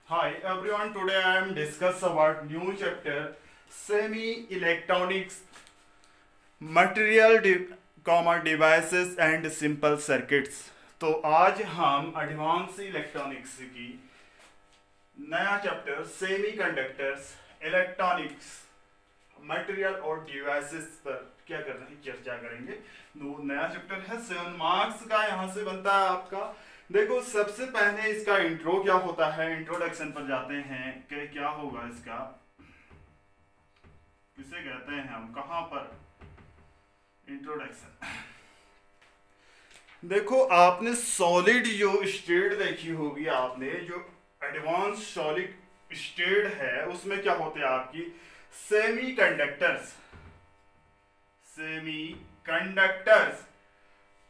Hi everyone, today I am discuss about new chapter semi-electronics material devices and simple circuits। तो आज हम advance electronics की नया chapter semi conductors electronics material और devices पर क्या कर रहे हैं, चर्चा करेंगे। तो नया चैप्टर है 7 मार्क्स का, यहाँ से बनता है आपका। देखो सबसे पहले इसका इंट्रो क्या होता है, इंट्रोडक्शन पर जाते हैं कि क्या होगा इसका, किसे कहते हैं हम, कहाँ पर इंट्रोडक्शन। देखो आपने सॉलिड जो स्टेट देखी होगी, आपने जो एडवांस सॉलिड स्टेट है उसमें क्या होते हैं आपकी semi conductors. Semi conductors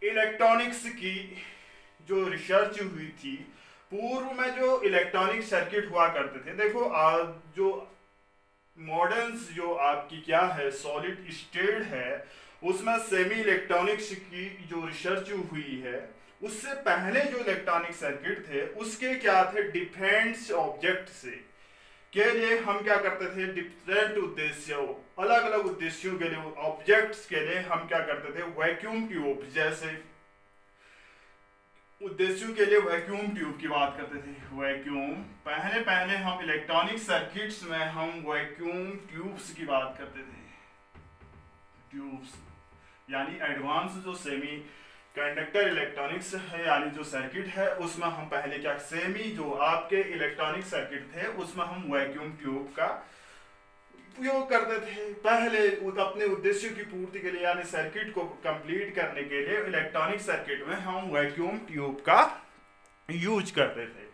electronics की जो रिसर्च हुई थी, पूर्व में जो इलेक्ट्रॉनिक सर्किट हुआ करते थे, देखो आज जो मॉडर्न जो आपकी क्या है सॉलिड स्टेट है, उसमें सेमी इलेक्ट्रॉनिक्स की जो रिसर्च हुई है, उससे पहले जो इलेक्ट्रॉनिक सर्किट थे उसके क्या थे, डिफरेंट ऑब्जेक्ट से के लिए हम क्या करते थे, डिफरेंट उद्देश्यों, अलग अलग उद्देश्यों के लिए, ऑब्जेक्ट्स के लिए हम क्या करते थे, वैक्यूम ट्यूब जैसे उद्देश्यों के लिए वैक्यूम ट्यूब की बात करते थे। वैक्यूम पहले पहले हम इलेक्ट्रॉनिक सर्किट्स में हम वैक्यूम ट्यूब्स की बात करते थे। ट्यूब्स यानी एडवांस जो सेमी कंडक्टर इलेक्ट्रॉनिक्स है, यानी जो सर्किट है उसमें हम पहले क्या, सेमी जो आपके इलेक्ट्रॉनिक सर्किट थे उसमें हम वैक्यूम ट्यूब का उपयोग करते थे। पहले अपने उद्देश्य की पूर्ति के लिए, यानी सर्किट को कंप्लीट करने के लिए इलेक्ट्रॉनिक सर्किट में हम वैक्यूम ट्यूब का यूज करते थे।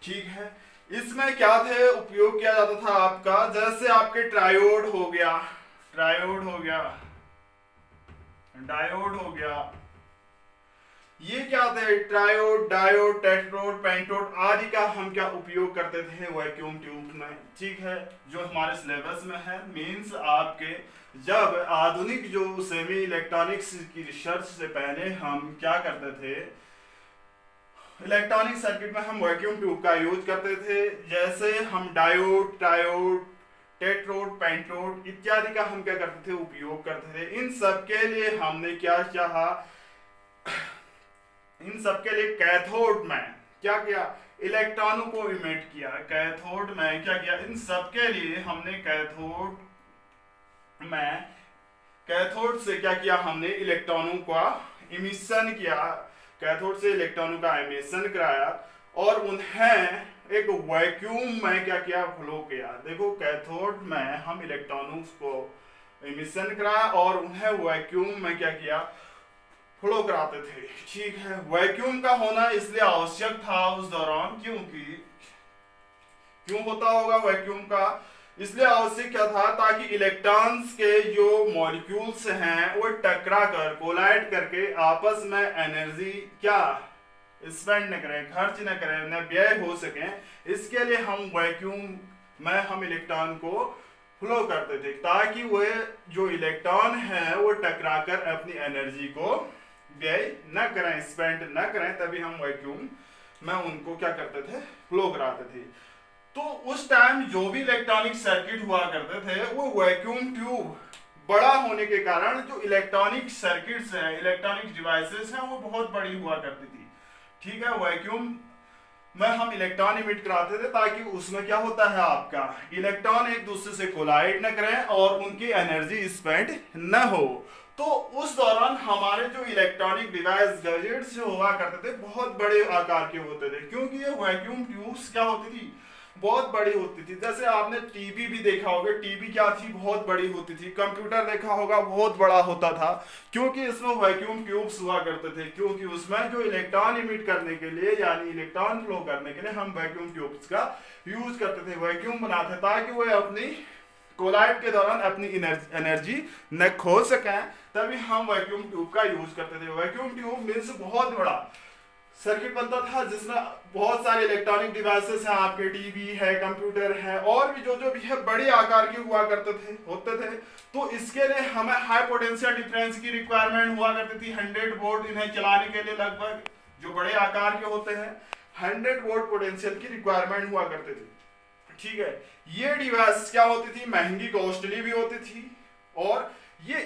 ठीक है, इसमें क्या थे उपयोग किया जाता था आपका, जैसे आपके ट्रायोड हो गया, ट्रायोड हो गया, डायोड हो गया, ये क्या थे, ट्रायोड, डायोड, टेट्रोड, पेंटोड आदि का हम क्या उपयोग करते थे वैक्यूम ट्यूब में। ठीक है, जो हमारे सिलेबस में है, मींस आपके जब आधुनिक जो सेमी इलेक्ट्रॉनिक्स की रिसर्च से पहले हम क्या करते थे, इलेक्ट्रॉनिक सर्किट में हम वैक्यूम ट्यूब का यूज करते थे। जैसे हम डायोड, ट्रायोड, टेट्रोड, पेंटोड इत्यादि का हम क्या करते थे, उपयोग करते थे। इन सब के लिए हमने क्या चाहा, इन सबके लिए कैथोड में क्या किया, इलेक्ट्रॉनों को इमिट किया। कैथोड में क्या किया, इन सबके लिए हमने कैथोड में, कैथोड से क्या किया, हमने इलेक्ट्रॉनों का इमिशन किया, कैथोड से इलेक्ट्रॉनों का इमिशन कराया और उन्हें एक वैक्यूम में क्या किया, फ्लो किया। देखो कैथोड में हम इलेक्ट्रॉनों को इमिशन कराया और उन्हें वैक्यूम में क्या किया, फ्लो कराते थे। ठीक है, वैक्यूम का होना इसलिए आवश्यक था उस दौरान, क्योंकि क्यों होता होगा वैक्यूम का, इसलिए आवश्यक क्या था, ताकि इलेक्ट्रॉन्स के जो मॉलिक्यूल्स हैं वो टकरा कर, कोलाइड करके आपस में एनर्जी क्या स्पेंड न करें, खर्च न करें, न व्यय हो सके। इसके लिए हम वैक्यूम में हम इलेक्ट्रॉन को फ्लो करते थे, ताकि वह जो इलेक्ट्रॉन है वो टकराकर अपनी एनर्जी को व्यय न करें, स्पेंड न करें, तभी हम वैक्यूम में उनको क्या करते थे, फ्लो कराते थे। तो उस टाइम जो भी इलेक्ट्रॉनिक सर्किट हुआ करते थे वो वैक्यूम ट्यूब बड़ा होने के कारण जो इलेक्ट्रॉनिक सर्किट्स हैं, इलेक्ट्रॉनिक डिवाइसेस हैं, वो बहुत बड़ी हुआ करती थी। ठीक है, वैक्यूम में हम इलेक्ट्रॉन इमिट कराते थे ताकि उसमें क्या होता है आपका, इलेक्ट्रॉन एक दूसरे से कोलाइड न करें और उनकी एनर्जी स्पेंड न हो। तो उस दौरान हमारे जो इलेक्ट्रॉनिक डिवाइस गैजेट्स हुआ करते थे बहुत बड़े आकार के होते थे, क्योंकि ये वैक्यूम ट्यूब्स क्या होती थी, बहुत बड़ी होती थी। जैसे आपने टीवी भी देखा होगा, टीवी क्या थी, बहुत बड़ी होती थी। कंप्यूटर देखा होगा, बहुत बड़ा होता था, क्योंकि इसमें वैक्यूम ट्यूब्स हुआ करते थे, क्योंकि उसमें जो इलेक्ट्रॉन इमिट करने के लिए, यानी इलेक्ट्रॉन फ्लो करने के लिए हम वैक्यूम ट्यूब्स का यूज करते थे, वैक्यूम बनाते, ताकि वह अपनी कोलाइड के दौरान अपनी एनर्जी न खो सकें, तभी हम वैक्यूम ट्यूब का यूज करते थे। वैक्यूम ट्यूब मीन्स बहुत बड़ा सर्किट बनता था जिसमें बहुत सारे इलेक्ट्रॉनिक डिवाइसेस हैं, आपके टीवी है, कंप्यूटर है, और भी जो भी है बड़े आकार के हुआ करते थे, होते थे। तो इसके लिए हमें हाई पोटेंशियल डिफरेंस की रिक्वायरमेंट हुआ करती थी, 100 वोल्ट इन्हें चलाने के लिए लगभग, जो बड़े आकार के होते हैं 100 वोल्ट पोटेंशियल की रिक्वायरमेंट हुआ करते थे। ठीक है, ये डिवाइस क्या होती थी, महंगी कॉस्टली भी होती थी और ये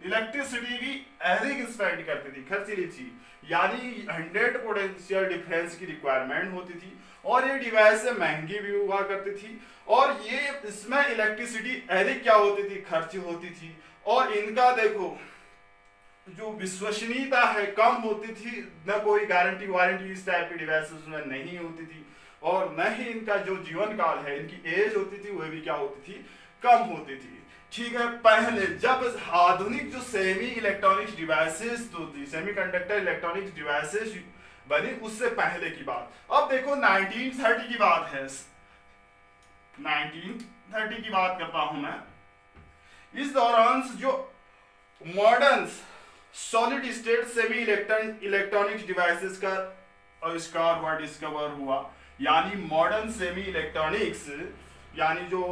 इलेक्ट्रिसिटी भी अधिक स्पेंड करती थी, खर्चीली थी, यानी 100 पोटेंशियल डिफरेंस की रिक्वायरमेंट होती थी और ये डिवाइस महंगी भी हुआ करती थी और ये इसमें इलेक्ट्रिसिटी अधिक क्या होती थी, खर्च होती थी और इनका देखो जो विश्वसनीयता है कम होती थी, न कोई गारंटी वारंटी इस टाइप की डिवाइसेस में नहीं होती थी और न ही इनका जो जीवन काल है, इनकी एज होती थी वह भी क्या होती थी, कम होती थी। ठीक है, पहले जब आधुनिक जो सेमी इलेक्ट्रॉनिक्स डिवाइसेस तो थी, सेमीकंडक्टर इलेक्ट्रॉनिक्स डिवाइसेस बनी, उससे पहले की बात। अब देखो 1930 की बात है, 1930 की बात करता हूं मैं। इस दौरान जो modern solid state semi electronics devices का आविष्कार हुआ, डिस्कवर हुआ, यानी मॉडर्न सेमी इलेक्ट्रॉनिक्स यानी जो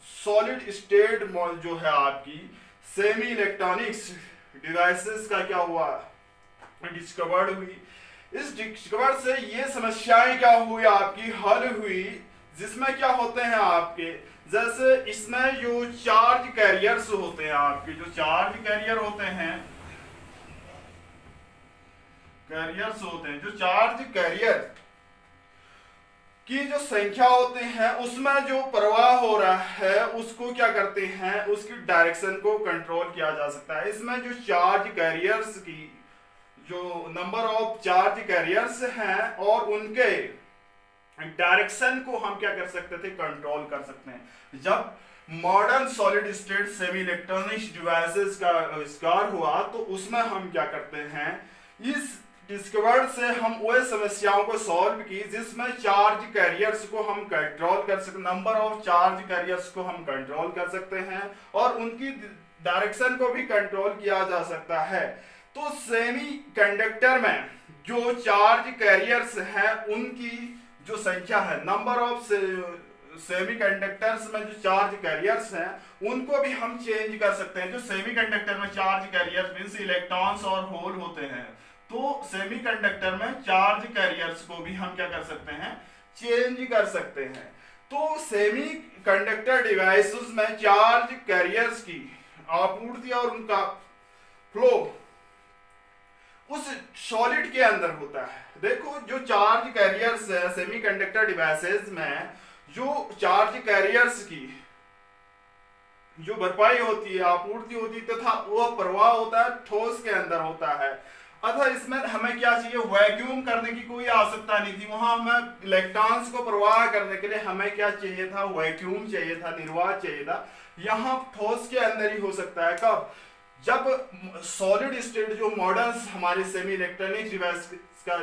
सॉलिड स्टेट जो है आपकी सेमी इलेक्ट्रॉनिक्स डिवाइसेस का क्या हुआ, डिस्कवर्ड हुई। इस डिस्कवर से ये समस्याएं क्या हुई आपकी, हल हुई, जिसमें क्या होते हैं आपके, जैसे इसमें जो चार्ज कैरियर्स होते हैं आपके, जो चार्ज कैरियर होते हैं, जो चार्ज कैरियर की जो संख्या होते हैं उसमें जो प्रवाह हो रहा है उसको क्या करते हैं, उसकी डायरेक्शन को कंट्रोल किया जा सकता है। इसमें जो चार्ज कैरियर्स की जो नंबर ऑफ चार्ज कैरियर्स हैं और उनके डायरेक्शन को हम क्या कर सकते थे, कंट्रोल कर सकते हैं। जब modern solid state semi electronics devices का आविष्कार हुआ तो उसमें हम क्या करते हैं, इस डिस्कवर से हम वह समस्याओं को सॉल्व की जिसमें चार्ज कैरियर्स को हम कंट्रोल कर सकते, नंबर ऑफ चार्ज कैरियर्स को हम कंट्रोल कर सकते हैं और उनकी डायरेक्शन को भी कंट्रोल किया जा सकता है। तो सेमी कंडक्टर में जो चार्ज कैरियर्स हैं उनकी जो संख्या है, नंबर ऑफ सेमी कंडक्टर्स में जो चार्ज कैरियर्स हैं उनको भी हम चेंज कर सकते हैं। जो सेमी कंडक्टर में चार्ज कैरियर्स मींस इलेक्ट्रॉन्स और होल होते हैं, तो सेमी कंडक्टर में चार्ज कैरियर्स को भी हम क्या कर सकते हैं, चेंज कर सकते हैं। तो सेमी कंडक्टर डिवाइसेस में चार्ज कैरियर्स की आपूर्ति और उनका फ्लो उस सॉलिड के अंदर होता है। देखो जो चार्ज कैरियर्स है सेमीकंडक्टर डिवाइसेस में, जो चार्ज कैरियर्स की जो भरपाई होती है, आपूर्ति होती है तथा वह प्रवाह होता है ठोस के अंदर होता है। अतः इसमें हमें क्या चाहिए, वैक्यूम करने की कोई आवश्यकता नहीं थी। वहां हमें इलेक्ट्रॉन्स को प्रवाह करने के लिए हमें क्या चाहिए था, वैक्यूम चाहिए था, निर्वात चाहिए था। यहाँ ठोस के अंदर ही हो सकता है। कब, जब सॉलिड स्टेट जो मॉडर्न हमारे सेमी इलेक्ट्रॉनिक डिवाइस का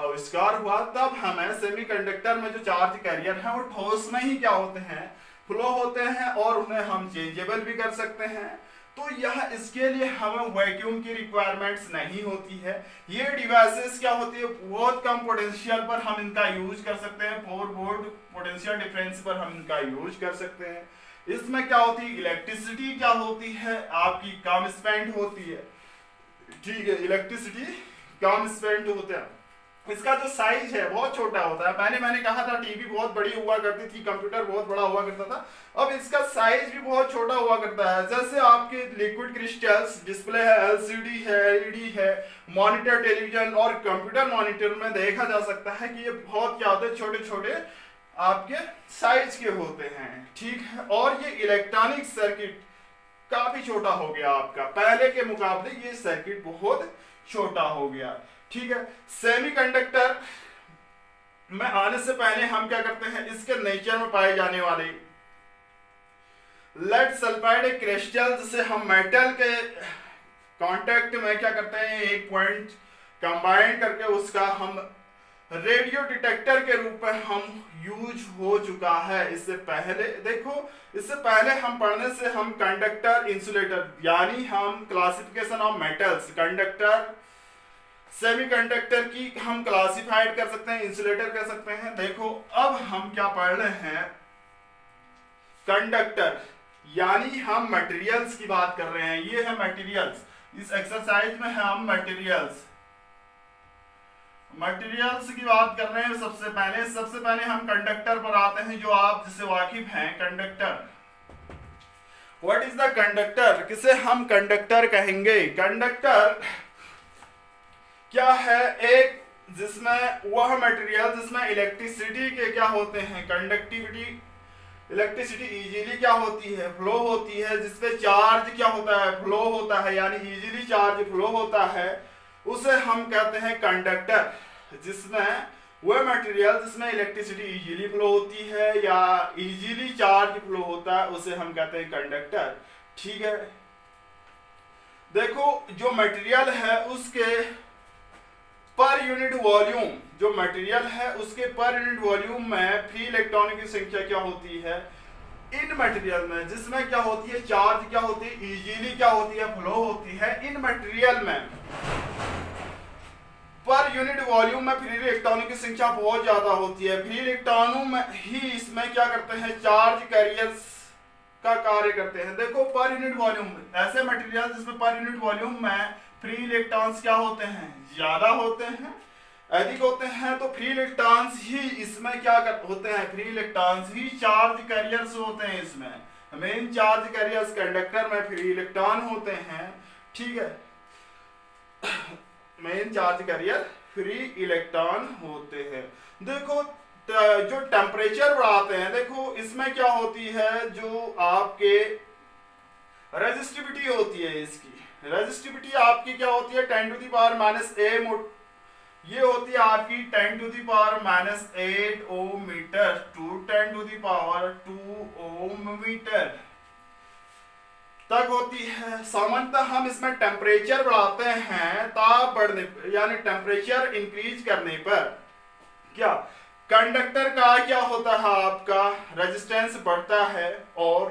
आविष्कार हुआ, तब हमें सेमीकंडक्टर में जो चार्ज कैरियर है वो ठोस में ही क्या होते हैं, फ्लो होते हैं और उन्हें हम चेंजेबल भी कर सकते हैं। तो यह इसके लिए हमें वैक्यूम की रिक्वायरमेंट्स नहीं होती है। ये डिवाइसेस क्या होती है, बहुत कम पोटेंशियल पर हम इनका यूज कर सकते हैं, 4 वोल्ट पोटेंशियल डिफरेंस पर हम इनका यूज कर सकते हैं। इसमें क्या होती है, इलेक्ट्रिसिटी क्या होती है आपकी, कम स्पेंड होती है। ठीक है, इलेक्ट्रिसिटी कम स्पेंड होता है। इसका जो साइज है बहुत छोटा होता है। पहले मैंने कहा था टीवी बहुत बड़ी हुआ करती थी, कंप्यूटर बहुत बड़ा हुआ करता था, अब इसका साइज भी बहुत छोटा हुआ करता है। जैसे आपके लिक्विड क्रिस्टल्स डिस्प्ले है, एलसीडी है, एलईडी है, मॉनिटर, टेलीविजन और कंप्यूटर मॉनिटर में देखा जा सकता है कि ये बहुत क्या होते हैं, छोटे छोटे आपके साइज के होते हैं। ठीक है, और ये इलेक्ट्रॉनिक सर्किट काफी छोटा हो गया आपका, पहले के मुकाबले ये सर्किट बहुत छोटा हो गया। ठीक है, सेमीकंडक्टर में आने से पहले हम क्या करते हैं, इसके नेचर में पाए जाने वाले लेड सल्फाइड क्रिस्टल से हम मेटल के कांटेक्ट में क्या करते हैं, एक पॉइंट कंबाइन करके उसका हम रेडियो डिटेक्टर के रूप में हम यूज हो चुका है। इससे पहले देखो, इससे पहले हम पढ़ने से हम कंडक्टर, इंसुलेटर, यानी हम classification of metals, conductor, semiconductor की हम क्लासिफाइड कर सकते हैं, इंसुलेटर कर सकते हैं। देखो अब हम क्या पढ़ रहे हैं, कंडक्टर, यानी हम मटेरियल्स की बात कर रहे हैं। ये है मटेरियल्स, इस एक्सरसाइज में हम मटेरियल्स मटेरियल्स की बात कर रहे हैं। सबसे पहले हम कंडक्टर पर आते हैं, जो आप जिससे वाकिफ हैं। Conductor, what is the conductor, किसे हम कंडक्टर कहेंगे। कंडक्टर क्या है, एक जिसमें वह मटेरियल जिसमें इलेक्ट्रिसिटी के क्या होते हैं, कंडक्टिविटी, इलेक्ट्रिसिटी इजीली क्या होती है, फ्लो होती है, जिसपे चार्ज क्या होता है, फ्लो होता है, यानी इजीली चार्ज फ्लो होता है, उसे हम कहते हैं कंडक्टर। जिसमें वह मटेरियल जिसमें इलेक्ट्रिसिटी इजीली फ्लो होती है या इजीली चार्ज फ्लो होता है, उसे हम कहते हैं कंडक्टर। ठीक है, देखो जो मटेरियल है उसके पर यूनिट वॉल्यूम, जो मटेरियल है उसके पर यूनिट वॉल्यूम में फ्री इलेक्ट्रॉनों की संख्या क्या होती है। इन मटेरियल में जिसमें क्या होती है, चार्ज क्या होती है, इजीली क्या होती है, फ्लो होती है, इन मटेरियल में पर यूनिट वॉल्यूम में फ्री इलेक्ट्रॉनों की संख्या बहुत ज्यादा होती है। फ्री इलेक्ट्रॉनों में ही इसमें क्या करते हैं, चार्ज कैरियर्स का कार्य करते हैं। देखो पर यूनिट वॉल्यूम में ऐसे मटेरियल जिसमें पर यूनिट वॉल्यूम में फ्री इलेक्ट्रॉन्स क्या होते हैं, ज्यादा होते हैं, अधिक होते हैं, तो फ्री इलेक्ट्रॉन्स ही इसमें क्या होते हैं, फ्री इलेक्ट्रॉन्स ही चार्ज कैरियर्स होते हैं। इसमें मेन चार्ज कैरियर्स कंडक्टर में फ्री इलेक्ट्रॉन होते हैं। ठीक है, main charge carrier free electron होते हैं। देखो जो टेम्परेचर बढ़ाते हैं, देखो इसमें क्या होती है, जो आपके रेजिस्टिविटी होती है, इसकी रेजिस्टिविटी आपकी क्या होती है, 10 टू द पावर माइनस 8, ये होती है आपकी 10 to the power minus 8 ohm metre to 10 to the power 2 ohm metre तक होती है। सामान्यतः हम इसमें टेम्परेचर बढ़ाते हैं, ताप बढ़ने यानी टेम्परेचर इंक्रीज करने पर क्या कंडक्टर का क्या होता है, आपका रेजिस्टेंस बढ़ता है और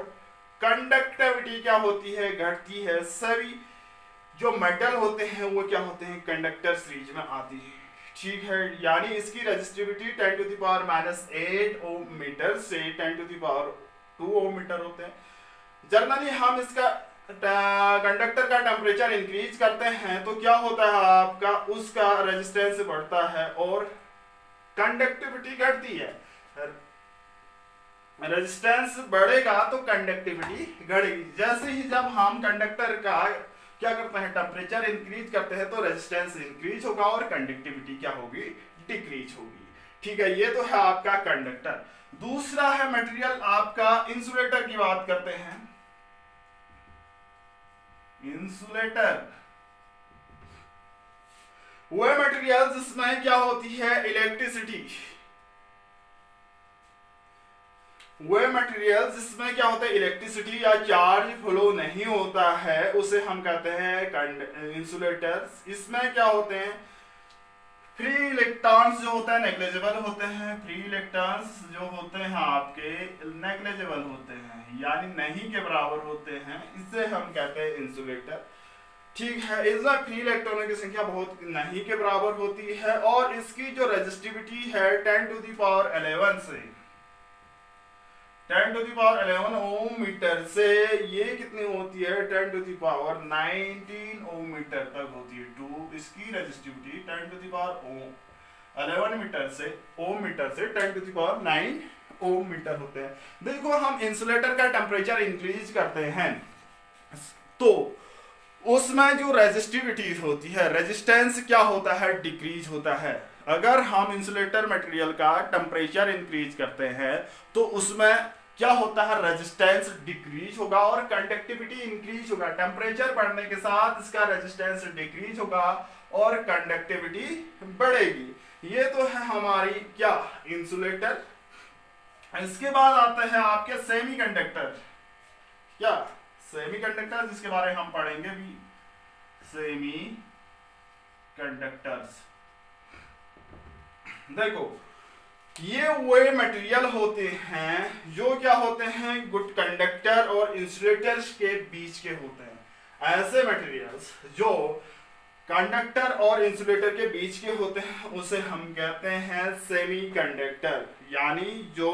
कंडक्टिविटी क्या होती है, घटती है। सभी जो मेटल होते हैं वो क्या होते हैं, कंडक्टर सीरीज में आती है। ठीक है, यानी इसकी resistivity 10 to the power minus 8 ohm metre से 10 to the power 2 ohm metre होते हैं। जनरली हम इसका कंडक्टर का टेम्परेचर इंक्रीज करते हैं तो क्या होता है, आपका उसका रेजिस्टेंस बढ़ता है और कंडक्टिविटी घटती है। रेजिस्टेंस बढ़ेगा तो कंडक्टिविटी घटेगी। जैसे ही जब हम कंडक्टर का क्या करते हैं, टेम्परेचर इंक्रीज करते हैं तो रेजिस्टेंस इंक्रीज होगा और कंडक्टिविटी क्या होगी, डिक्रीज होगी। ठीक है, ये तो है आपका कंडक्टर। दूसरा है मटेरियल आपका इंसुलेटर की बात करते हैं। इंसुलेटर वह मटेरियल जिसमें क्या होती है, इलेक्ट्रिसिटी, वह मटेरियल जिसमें क्या होता है, इलेक्ट्रिसिटी या चार्ज फ्लो नहीं होता है, उसे हम कहते हैं इंसुलेटर्स। इसमें क्या होते हैं, फ्री इलेक्ट्रॉन्स जो होते हैं नेग्लिजिबल होते हैं। फ्री इलेक्ट्रॉन्स जो होते हैं आपके नेग्लिजिबल होते हैं, यानी नहीं के बराबर होते हैं, इसे हम कहते हैं इंसुलेटर। ठीक है, इसमें फ्री इलेक्ट्रॉनों की संख्या बहुत नहीं के बराबर होती है और इसकी जो रेजिस्टिविटी है 10 टू द पावर 11 से 10 to the power 11 ohm metre से ये कितनी होती है, 10 to the power 19 ohm metre तक होती है। टू इसकी resistivity 10 to the power 11 metre से ओम मीटर से 10 to the power 9 ohm metre होते हैं। देखो हम इंसुलेटर का टेम्परेचर इंक्रीज करते हैं तो उसमें जो रेजिस्टिविटी होती है, रेजिस्टेंस क्या होता है, डिक्रीज होता है। अगर हम इंसुलेटर मटेरियल का टेम्परेचर इंक्रीज करते हैं तो उसमें क्या होता है, रेजिस्टेंस डिक्रीज होगा और कंडक्टिविटी इंक्रीज होगा। टेम्परेचर बढ़ने के साथ इसका रेजिस्टेंस डिक्रीज होगा और कंडक्टिविटी बढ़ेगी। ये तो है हमारी क्या, इंसुलेटर। इसके बाद आते हैं आपके सेमीकंडक्टर। क्या सेमीकंडक्टर, जिसके बारे में हम पढ़ेंगे भी, सेमी कंडक्टर्स। देखो ये वे मटेरियल होते हैं जो क्या होते हैं, गुड कंडक्टर और इंसुलेटर्स के बीच के होते हैं। ऐसे मटेरियल्स जो कंडक्टर और इंसुलेटर के बीच के होते हैं उसे हम कहते हैं सेमीकंडक्टर। यानी जो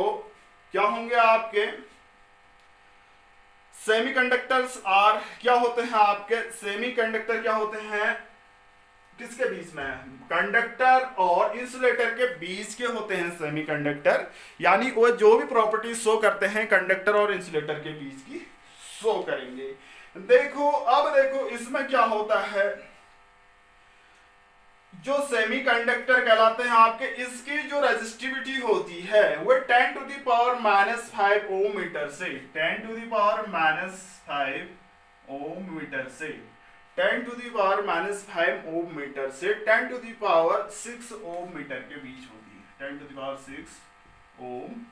क्या होंगे आपके सेमीकंडक्टर्स आर क्या होते हैं, आपके सेमीकंडक्टर क्या होते हैं, किसके बीच में, कंडक्टर और इंसुलेटर के बीच के होते हैं सेमीकंडक्टर, यानी वो जो भी प्रॉपर्टीज शो करते हैं कंडक्टर और इंसुलेटर के बीच की शो करेंगे। देखो अब देखो इसमें क्या होता है, जो सेमीकंडक्टर कहलाते हैं आपके, इसकी जो रेजिस्टिविटी होती है वो 10 to the power -5 ohm metre से 10 to the power -5 ohm metre से 10 to the power -5 ohm metre से 10 to the power 6 ohm metre के बीच होती है, 10 to the power 6 ohm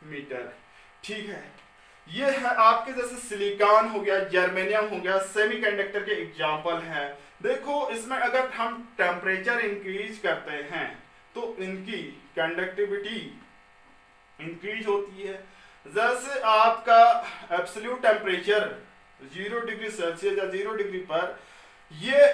metre. ठीक है, ये है आपके जैसे सिलिकॉन हो गया, जर्मेनियम हो गया, सेमीकंडक्टर के एग्जांपल हैं। देखो इसमें अगर हम टेम्परेचर इंक्रीज करते हैं तो इनकी कंडक्टिविटी इंक्रीज होती है। जैसे आपका एब्सोल्यूट टेम्परेचर 0 डिग्री सेल्सियस या 0 डिग्री पर ये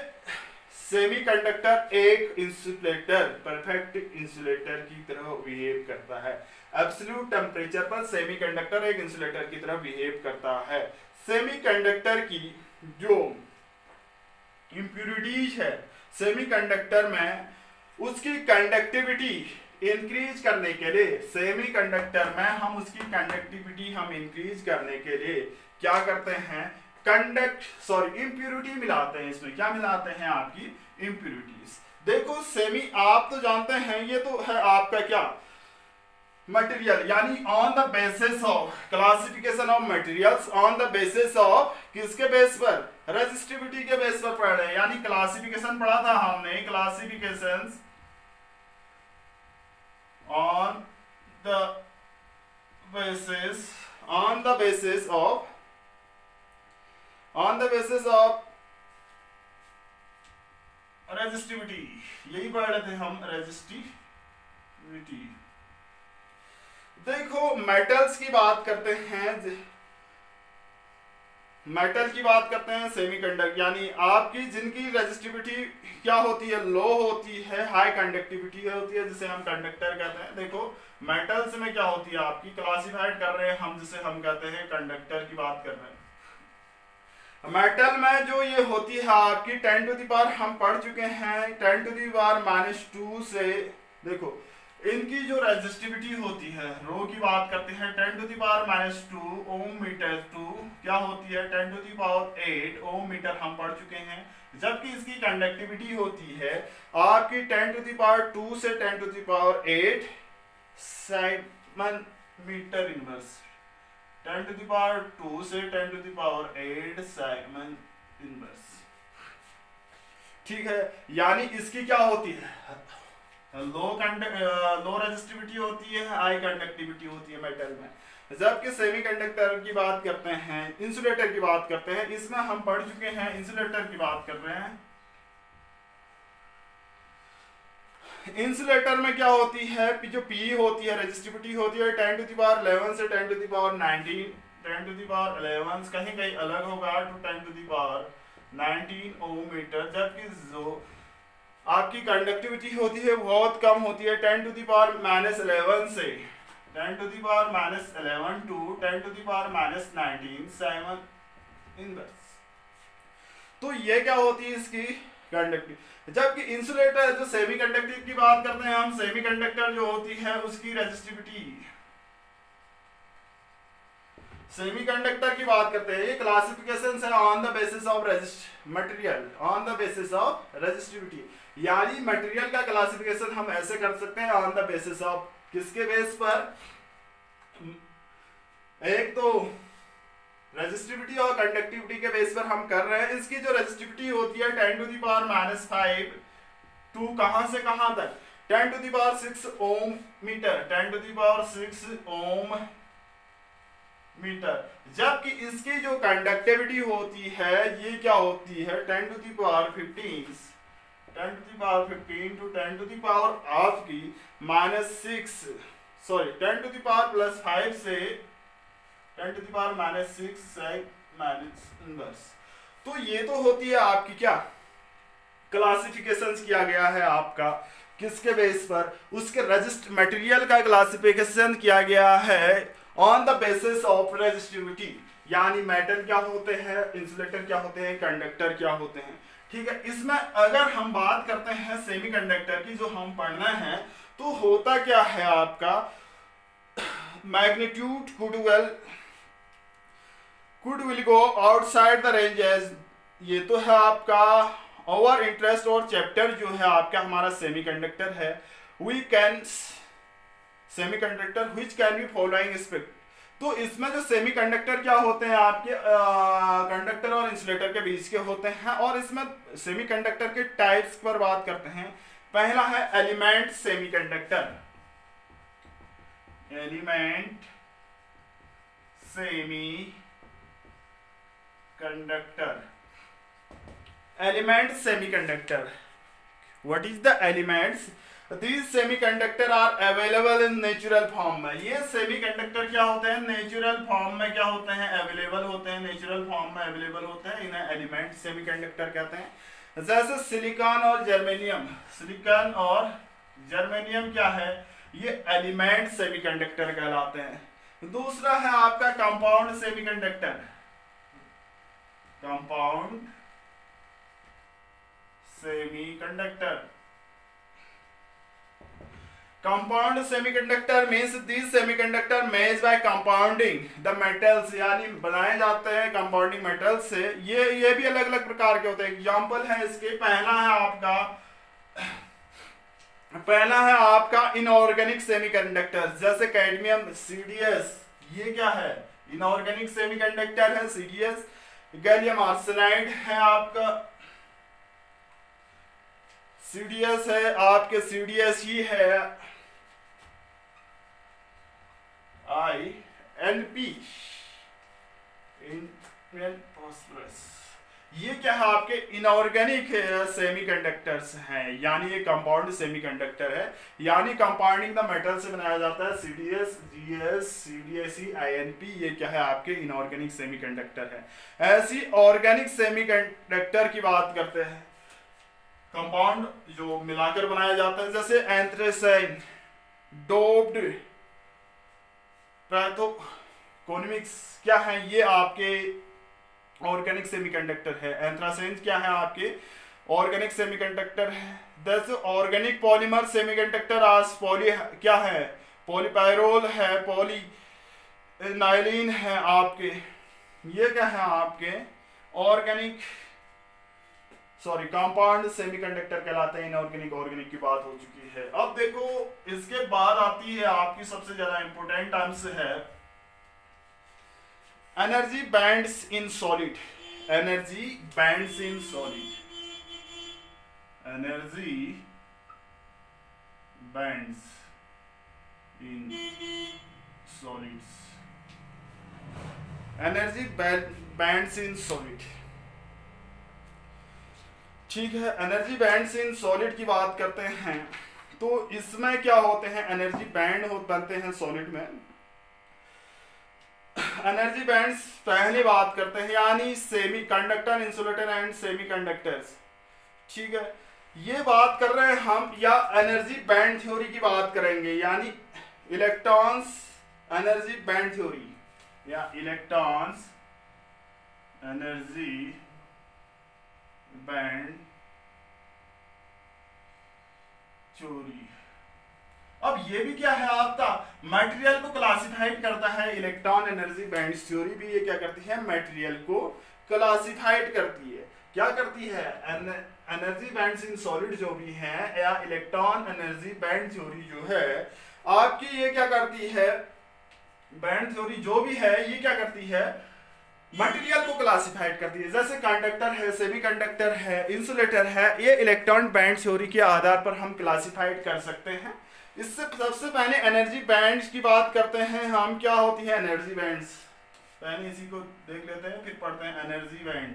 सेमीकंडक्टर एक इंसुलेटर, परफेक्ट इंसुलेटर की तरह बिहेव करता है। एब्सोल्यूट टेम्परेचर पर सेमीकंडक्टर एक इंसुलेटर की तरह बिहेव करता है। सेमीकंडक्टर की जो इंप्यूरिटीज है सेमीकंडक्टर में, उसकी कंडक्टिविटी इंक्रीज करने के लिए, सेमीकंडक्टर में हम उसकी कंडक्टिविटी हम इंक्रीज करने के लिए क्या करते हैं, इंप्यूरिटी मिलाते हैं। इसमें क्या मिलाते हैं, आपकी इंप्यूरिटीज। देखो सेमी आप तो जानते हैं ये तो है आपका क्या, मटेरियल, यानी on the basis of classification of materials, on the basis of किसके बेस पर, रेजिस्टिविटी के बेस पर पढ़ रहे हैं। यानी क्लासिफिकेशन पढ़ा था हमने, classifications on the basis of resistivity, यही पढ़ रहे थे हम, रेजिस्टिविटी। देखो मेटल्स की बात करते हैं, मेटल की बात करते हैं, सेमीकंडक्टर यानी आपकी जिनकी रेजिस्टिविटी क्या होती है, लो होती है, हाई कंडक्टिविटी होती है, जिसे हम कंडक्टर कहते हैं। देखो मेटल्स में क्या होती है आपकी, क्लासिफाइड कर रहे हैं हम, जिसे हम कहते हैं कंडक्टर की बात कर रहे हैं। मेटल में जो ये होती है आपकी 10 टू द पावर, हम पढ़ चुके हैं 10 टू द पावर -2 से, देखो इनकी जो रेजिस्टिविटी होती है, रो की बात करते हैं 10 to the power -2 ohm metre to क्या होती है 10 to the power 8 ohm metre, हम पढ़ चुके हैं। जबकि इसकी कंडक्टिविटी होती है आपकी 10 टू द पावर 2 से 10 to the power 8 siemens metre inverse, 10 to the power 2 से 10 to the power 8 siemens inverse. ठीक है, यानी इसकी क्या होती है, लो रेजिस्टिविटी होती है, हाई कंडक्टिविटी होती है मेटल में। जबकि सेमीकंडक्टर की बात करते हैं, इंसुलेटर की बात करते हैं, इसमें हम पढ़ चुके हैं, इंसुलेटर की बात कर रहे हैं। इंसुलेटर में क्या होती है, जो पी होती है, रेजिस्टिविटी होती है 10 टू द पावर 11 से 10 to the power 19, 10 to the power 11 कहीं कहीं अलग होगा to 10 to the power 19 ohm metre. जबकि जो आपकी कंडक्टिविटी होती है बहुत कम होती है, 10 टू द पावर -11 से 10 to the power -11 to 10 to the power -19 siemens inverse. तो ये क्या होती है इसकी कंडक्टिव। जबकि इंसुलेटर जो सेमीकंडक्टर की बात करते हैं हम, सेमीकंडक्टर जो होती है उसकी रेजिस्टिविटी, सेमीकंडक्टर की बात करते हैं, ये क्लासिफिकेशन है on the basis of material, on the basis of resistivity. यानी मटेरियल का क्लासिफिकेशन हम ऐसे कर सकते हैं ऑन द बेसिस ऑफ, किसके बेस पर, एक तो रेजिस्टिविटी और कंडक्टिविटी के बेस पर हम कर रहे हैं। इसकी जो रेजिस्टिविटी होती है 10 टू द पावर -5 टू कहां से कहां तक, 10 to the power 6 ohm metre, 10 to the power 6 ohm metre. जबकि इसकी जो कंडक्टिविटी होती है ये क्या होती है 10 to the power 15, 10 to the power 15 to 10 to the power आपकी -10 टू द पावर +5 से 10 टू द पावर -6 इनवर्स। तो ये तो होती है आपकी क्या क्लासिफिकेशंस किया गया है आपका, किसके बेस पर, उसके रजिस्ट मटेरियल का क्लासिफिकेशन किया गया है on the basis of resistivity. यानी मेटल क्या होते हैं, इंसुलेटर क्या होते हैं, कंडक्टर क्या होते हैं। ठीक है, इसमें अगर हम बात करते हैं सेमीकंडक्टर की जो हम पढ़ना है, तो होता क्या है आपका magnitude could will go outside the range edge, ये तो है आपका ओवर इंटरेस्ट और चैप्टर जो है आपका हमारा सेमीकंडक्टर है। We can semiconductor which can be following aspect, तो इसमें जो सेमीकंडक्टर क्या होते हैं आपके कंडक्टर और इंसुलेटर के बीच के होते हैं, और इसमें सेमीकंडक्टर के टाइप्स पर बात करते हैं। पहला है element semiconductor, element semi conductor, element semiconductor. What is the elements? These semiconductor are available in natural form में, ये सेमीकंडक्टर क्या होते हैं नेचुरल फॉर्म में क्या होते हैं अवेलेबल होते हैं, नेचुरल फॉर्म में अवेलेबल होते हैं, इन्हें एलिमेंट सेमीकंडक्टर कहते हैं। जैसे सिलिकॉन और जर्मेनियम, सिलिकॉन और जर्मेनियम क्या है, ये एलिमेंट सेमीकंडक्टर कहलाते हैं। दूसरा है आपका compound semiconductor, compound semiconductor. Compound semiconductor means this semiconductor made by compounding the metals, यानी बनाए जाते हैं कंपाउंडिंग मेटल्स से। ये भी अलग अलग प्रकार के होते हैं। एग्जांपल है इसके, पहला है आपका इनऑर्गेनिक सेमीकंडक्टर, जैसे कैडमियम सीडीएस, ये क्या है इनऑर्गेनिक सेमीकंडक्टर है सीडीएस। गैलियम आर्सेनाइड है आपका सीडीएस है, आपके सीडीएस ही है InP, ये क्या है आपके इनऑर्गेनिक सेमीकंडक्टर्स हैं, यानी ये कंपाउंड सेमीकंडक्टर है, यानी कंपाउंडिंग द मेटल से बनाया जाता है। सीडीएस, जीएस, सीडीएसई, InP, ये क्या है आपके इनऑर्गेनिक सेमीकंडक्टर है। ऐसी ऑर्गेनिक सेमीकंडक्टर की बात करते हैं, कंपाउंड जो मिलाकर बनाया जाता है, जैसे एंथ्रेसाइन, डोप्ड, पैथोकोनिमिक्स, क्या है ये आपके ऑर्गेनिक सेमीकंडक्टर है। एंथ्रासाइन क्या है आपके ऑर्गेनिक सेमीकंडक्टर है। दस ऑर्गेनिक पॉलीमर सेमीकंडक्टर आज पॉली क्या है पॉलीपायरोल है, पॉलीनाइलिन है आपके, ये क्या है आपके ऑर्गेनिक कंपाउंड सेमीकंडक्टर कहलाते हैं। इनऑर्गेनिक ऑर्गेनिक की बात हो चुकी है। अब देखो इसके बाद आती है आपकी सबसे ज्यादा इंपॉर्टेंट टर्म्स है energy bands in solid, energy bands in solid, energy bands in solids, energy bands in solid, ठीक है। एनर्जी बैंड्स इन सॉलिड की बात करते हैं, तो इसमें क्या होते हैं एनर्जी बैंड बनते हैं सॉलिड में। एनर्जी बैंड्स पहले बात करते हैं, यानी semi conductor, insulator and semi conductors, ठीक है, ये बात कर रहे हैं हम, या एनर्जी बैंड थ्योरी की बात करेंगे, यानी इलेक्ट्रॉन्स एनर्जी बैंड थ्योरी या इलेक्ट्रॉन्स एनर्जी बैंड थ्योरी। अब ये भी क्या है आपका मटेरियल को क्लासिफाइड करता है, इलेक्ट्रॉन एनर्जी बैंड थ्योरी भी ये क्या करती है मटेरियल को क्लासिफाइड करती है। क्या करती है एनर्जी बैंड्स इन सॉलिड जो भी है, या इलेक्ट्रॉन एनर्जी बैंड थ्योरी जो है आपकी, ये क्या करती है बैंड थ्योरी जो भी है ये क्या करती है मटेरियल को क्लासिफाइड करती है। जैसे कंडक्टर है, सेमीकंडक्टर है, इंसुलेटर है, ये इलेक्ट्रॉन बैंड थ्योरी के आधार पर हम क्लासिफाइड कर सकते हैं। इससे सबसे पहले एनर्जी बैंड्स की बात करते हैं हम, क्या होती है एनर्जी बैंड्स, पहले इसी को देख लेते हैं फिर पढ़ते हैं एनर्जी बैंड।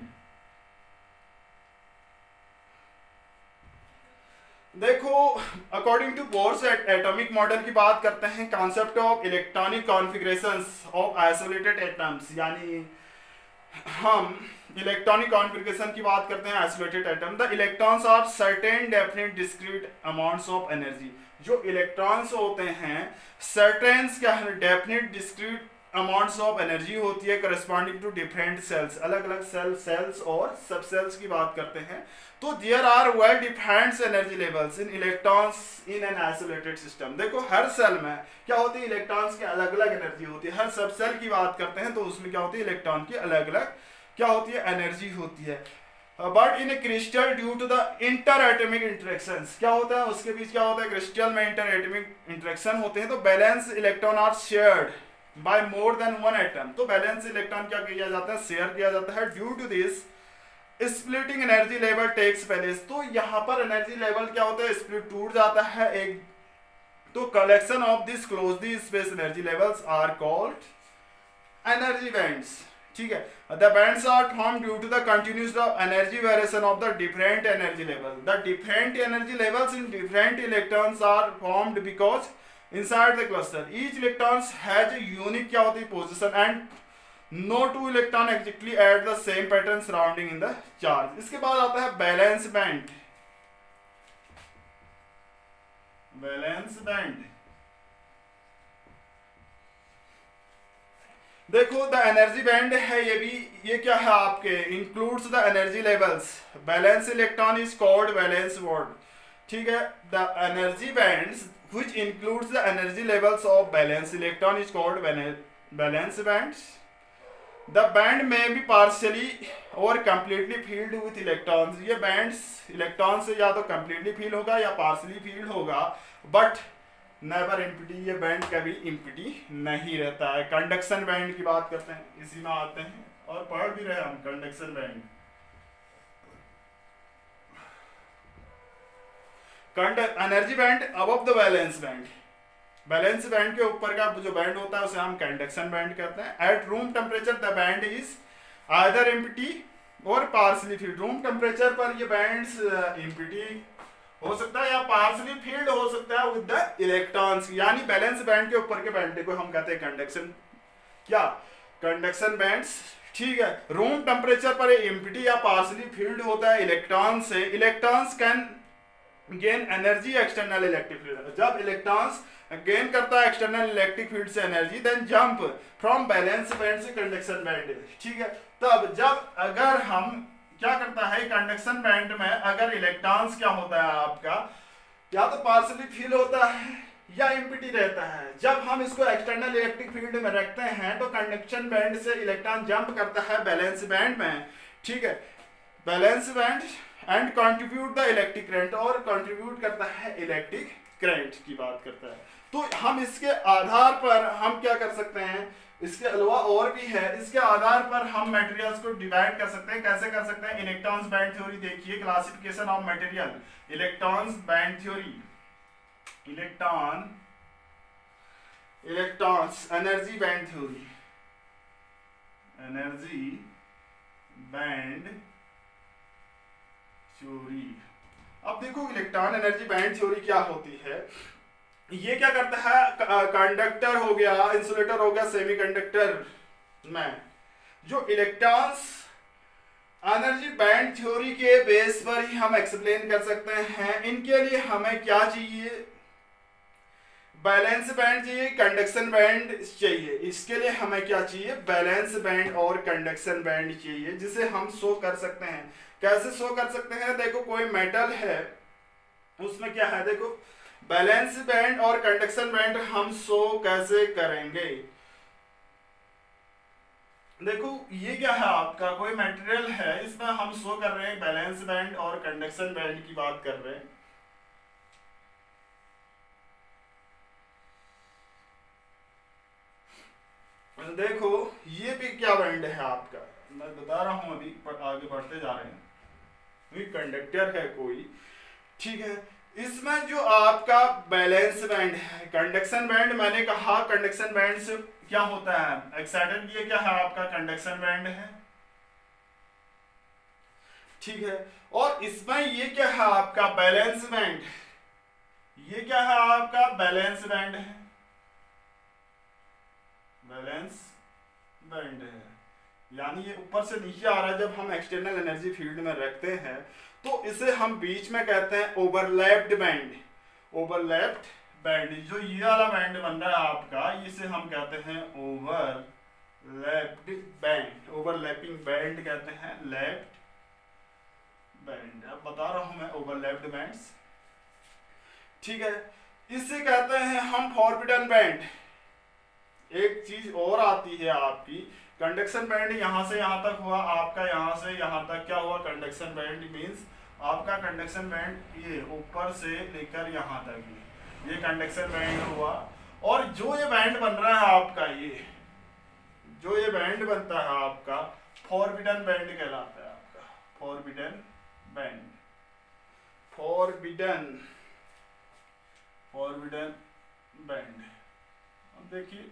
देखो according to Bohr's atomic model की बात करते हैं, concept of electronic configurations of isolated atoms, यानी हम इलेक्ट्रॉनिक कॉन्फ़िगरेशन की बात करते हैं isolated atom. The electrons are certain definite discrete amounts of energy, जो इलेक्ट्रॉन्स होते हैं सर्टेन क्या है definite discrete amounts of energy होती है करस्पॉन्डिंग टू डिफरेंट सेल्स, अलग अलग सेल्स और सब सेल्स की बात करते हैं। तो there are well defined energy levels in electrons in an isolated system. देखो हर सेल में क्या होती है, इलेक्ट्रॉन्स की अलग अलग एनर्जी होती है। हर सब सेल की बात करते हैं तो उसमें क्या होती है, इलेक्ट्रॉन की अलग अलग क्या होती है, एनर्जी होती है। But in a crystal due to the inter atomic interactions, क्या होता है उसके बीच, क्या होता है क्रिस्टल में इंटर एटॉमिक इंटरेक्शन होते हैं, तो valence electron are shared by more than one atom. तो बैलेंस इलेक्ट्रॉन क्या किया जाता है, शेयर किया जाता है। Due to this splitting energy level takes place. तो यहाँ पर एनर्जी लेवल क्या होता है, स्प्लिट टूट जाता है एक। तो collection of this closely space energy levels are called energy bands. ठीक है, the bands are form due to the continuous energy variation of the different energy level. The different energy levels in different electrons are formed because inside the cluster each electrons has a unique क्या होती है position and no two electron exactly at the same pattern surrounding in the charge। इसके बाद आता है balance band. Balance band देखो the energy band है ये भी, ये क्या है आपके includes the energy levels. Balance electron is called balance word. ठीक है, the energy bands which includes the energy levels of valence electron is called valence bands। The band may be partially or completely filled with electrons। ये bands electron से या तो completely fill होगा या partially filled होगा, but never empty। ये band कभी empty नहीं रहता है। कंडक्शन बैंड की बात करते हैं, इसी में आते हैं और पढ़ भी रहे हम conduction band. Energy band above the balance band. Balance band के ऊपर का जो बैंड होता है उसे हम कंडक्शन बैंड कहते हैं। At room temperature the band is either empty और पार्शली फिल्ड। रूम टेम्परेचर पर ये बैंड्स एम्प्टी हो सकता है या पार्शली फील्ड हो सकता है विद द इलेक्ट्रॉन्स। यानी बैलेंस बैंड के ऊपर के बैंड को हम कहते हैं कंडक्शन, क्या कंडक्शन बैंड्स। ठीक है, रूम टेम्परेचर पर एम्प्टी या पार्शली फील्ड होता है इलेक्ट्रॉन से। Electrons can gain energy external electric field. जब इलेक्ट्रॉन्स गेन करता है एक्सटर्नल इलेक्ट्रिक फील्ड से energy, then jump from valence band से कंडक्शन बैंड। ठीक है, तब जब अगर हम क्या करता है कंडक्शन बैंड में, अगर इलेक्ट्रॉन्स क्या होता है आपका, या तो पार्शली फील होता है या एम्प्टी रहता है। जब हम इसको एक्सटर्नल इलेक्ट्रिक फील्ड में रखते हैं तो कंडक्शन बैंड से इलेक्ट्रॉन जंप करता है बैलेंस बैंड में। ठीक है, balance band and contribute the electric current, और कंट्रीब्यूट करता है इलेक्ट्रिक करंट की बात करता है। तो हम इसके आधार पर हम क्या कर सकते हैं, इसके अलावा और भी है, इसके आधार पर हम मटेरियल्स को डिवाइड कर सकते हैं। कैसे कर सकते हैं, इलेक्ट्रॉन्स बैंड थ्योरी देखिए, classification of material, electrons band theory, electrons energy band theory, energy band theory. अब देखो इलेक्ट्रॉन एनर्जी बैंड थ्योरी क्या होती है। ये क्या करता है, कंडक्टर हो गया, इंसुलेटर हो गया, सेमीकंडक्टर में जो इलेक्ट्रॉन्स एनर्जी बैंड थ्योरी के बेस पर ही हम एक्सप्लेन कर सकते हैं। इनके लिए हमें क्या चाहिए, बैलेंस बैंड चाहिए, कंडक्शन बैंड चाहिए। इसके लिए हमें क्या चाहिए, बैलेंस बैंड और कंडक्शन बैंड चाहिए, जिसे हम शो कर सकते हैं। कैसे शो कर सकते हैं, देखो कोई मेटल है उसमें क्या है, देखो बैलेंस बैंड और कंडक्शन बैंड हम शो कैसे करेंगे। देखो ये क्या है आपका, कोई मटेरियल है, इसमें हम शो कर रहे हैं बैलेंस बैंड और कंडक्शन बैंड की बात कर रहे हैं। देखो ये भी क्या बैंड है आपका, मैं बता रहा हूं, अभी आगे बढ़ते जा रहे हैं। ये कंडक्टर है कोई, ठीक है, इसमें जो आपका बैलेंस बैंड है, कंडक्शन बैंड मैंने कहा कंडक्शन बैंड से क्या होता है एक्साइटेड, ये क्या है आपका कंडक्शन बैंड है, ठीक है। और इसमें ये क्या है आपका बैलेंस बैंड, ये क्या है आपका बैलेंस बैंड है, बैलेंस बैंड है, यानी ये ऊपर से नीचे आ रहा है। जब हम एक्सटर्नल एनर्जी फील्ड में रखते हैं तो इसे हम बीच में कहते हैं ओवरलैप्ड बैंड, ओवरलैप्ड बैंड, जो ये वाला बैंड बन रहा है आपका, इसे हम कहते हैं ओवरलैप्ड बैंड, ओवरलैपिंग बैंड कहते हैं, लैप्ड बैंड। अब बता रहा हूं मैं ओवरलैप्ड बैंड्स, ठीक है। इसे कहते हैं हम फॉरबिडन बैंड। एक चीज और आती है आपकी, कंडक्शन बैंड यहां से यहां तक हुआ आपका, यहां से यहां तक क्या हुआ, कंडक्शन बैंड मींस आपका कंडक्शन बैंड ये ऊपर से लेकर यहां तक, ये कंडक्शन बैंड हुआ। और जो ये बैंड बन रहा है आपका, ये जो ये बैंड बनता है आपका, फॉरबिडन बैंड कहलाता है आपका, फॉरबिडन बैंड, फॉरबिडन बैंड। अब देखिए